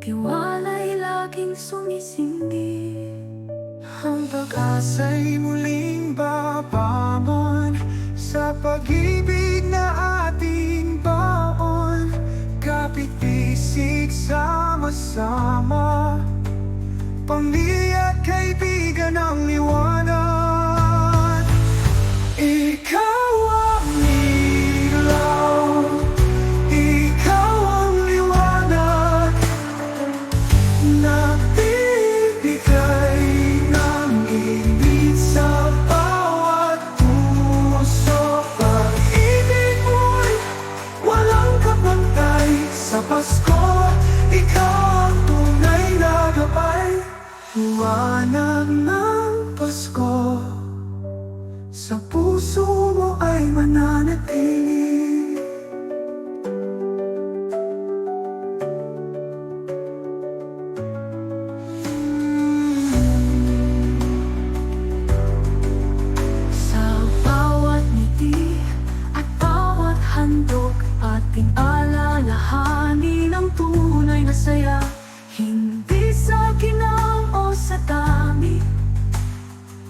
tiwala'y laging sumisindi. Ang pag-asa'y muling babangon sa pag-ibig na ating baon. Kapit-bisig sama-sama, pamilya at kaibigan ang liwanag. Ikaw ang ilaw, ikaw ang liwanag, nagbibigay ng init sa bawat puso. Pag-ibig mo'y walang kapantay. Sa Pasko, ikaw ang tunay na gabay. Liwanag ng Pasko, sa puso mo ay mananatili. Sa bawat ngiti at bawat handog, ating alalahanin ang tunay na saya. Hindi sa ginang o sa dami,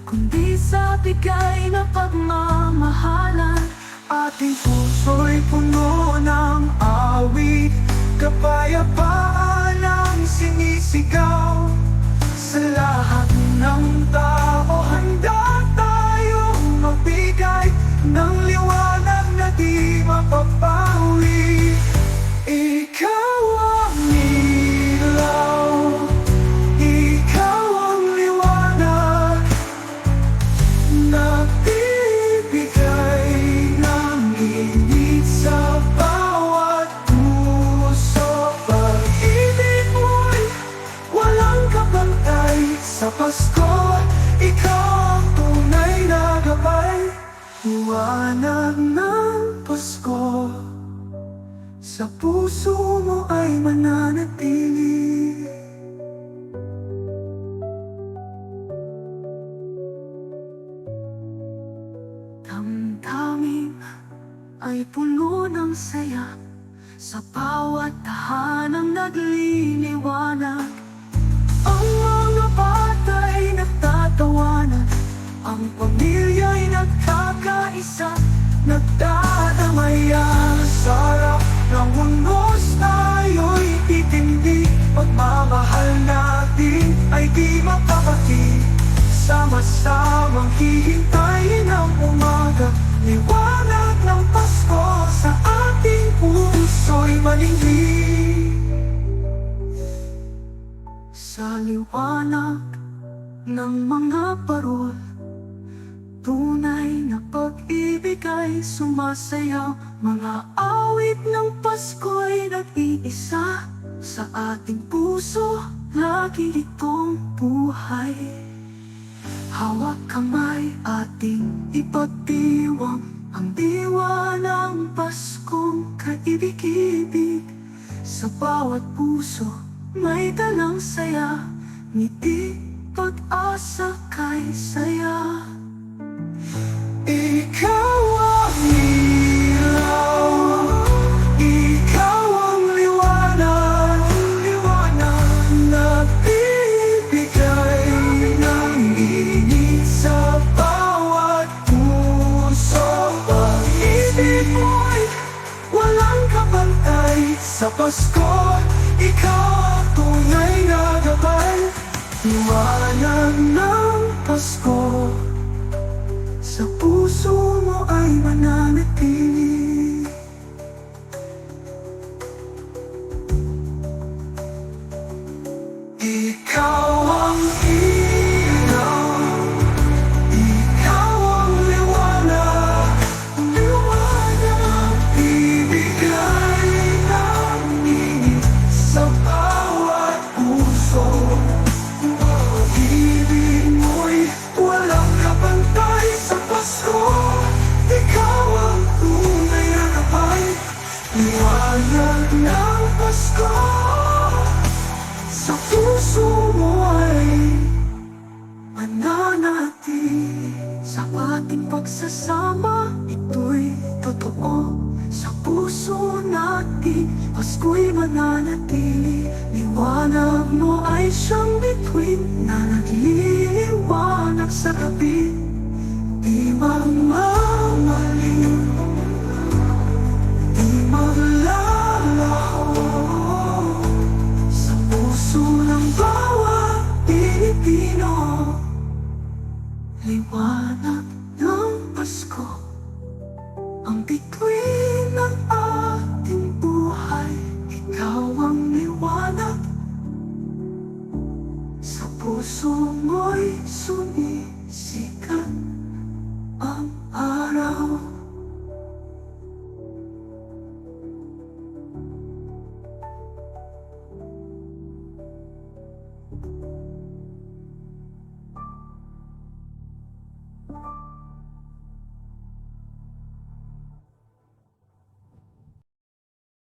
kundi sa bigay na pagmamahalan. Ating puso'y puno ng awit, kapayapaan ang sinisigaw. Sa lahat ng tao, handa tayong magbigay ng liwanag na di mapapawi. Ikaw ang ilaw, ikaw ang liwanag, nagbibigay ng init sa bawat puso. Pag-ibig mo'y walang kapantay. Sa Pasko, ikaw ang tunay na gabay. Liwanag ng Pasko, sa puso mo ay mananatili. Damdamin ay puno ng saya, sa bawat tahanang nagliliwanag. Ang mga bata'y nagtatawanan, ang pamilya'y nagkakaisa, nagdadamayan. Sa harap ng unos tayo'y titindig, pagmamahal natin ay di mapapatid. Sama-samang hihintayin ang umaga, liwanag ng Pasko sa ating puso'y maningning. Sa liwanag ng mga parol, tunay na pag-ibig ay sumasayaw. Mga awit ng Pasko'y nag-iisa, sa ating puso lagi itong buhay. Hawak kamay ating ipagdiwang ang diwa ng Paskong kaibig-ibig. Sa bawat puso may dalang saya, ngiti, pag-asa kay saya. Ikaw ang ilaw, ikaw ang liwanag, nagbibigay ng init sa bawat puso. Pag-ibig mo'y walang kapantay. Sa Pasko, ikaw ang tunay na gabay. Liwanag ng Pasko, sa puso mo ay mananatili. Ikaw ang ilaw, ikaw ang liwanag, bibigay ng init sa bawat puso. Pag-ibig mo'y walang kapantay. Sa Pasko, ikaw ang tunay na gabay. Liwanag ng Pasko, sa puso mo ay mananatili. Sa ating pagsasama, ito'y totoo. Sa puso natin, Pasko'y mananatili. Liwanag liwanag mo ay siyang bituin na nagliliwanag sa gabi. Di magmamaling, di maglalaho sa puso ng bawat Pilipino. Liwanag ng Pasko, ang bituin ng ating buhay. Ikaw ang liwanag, sa puso mo'y sumisikat ang araw.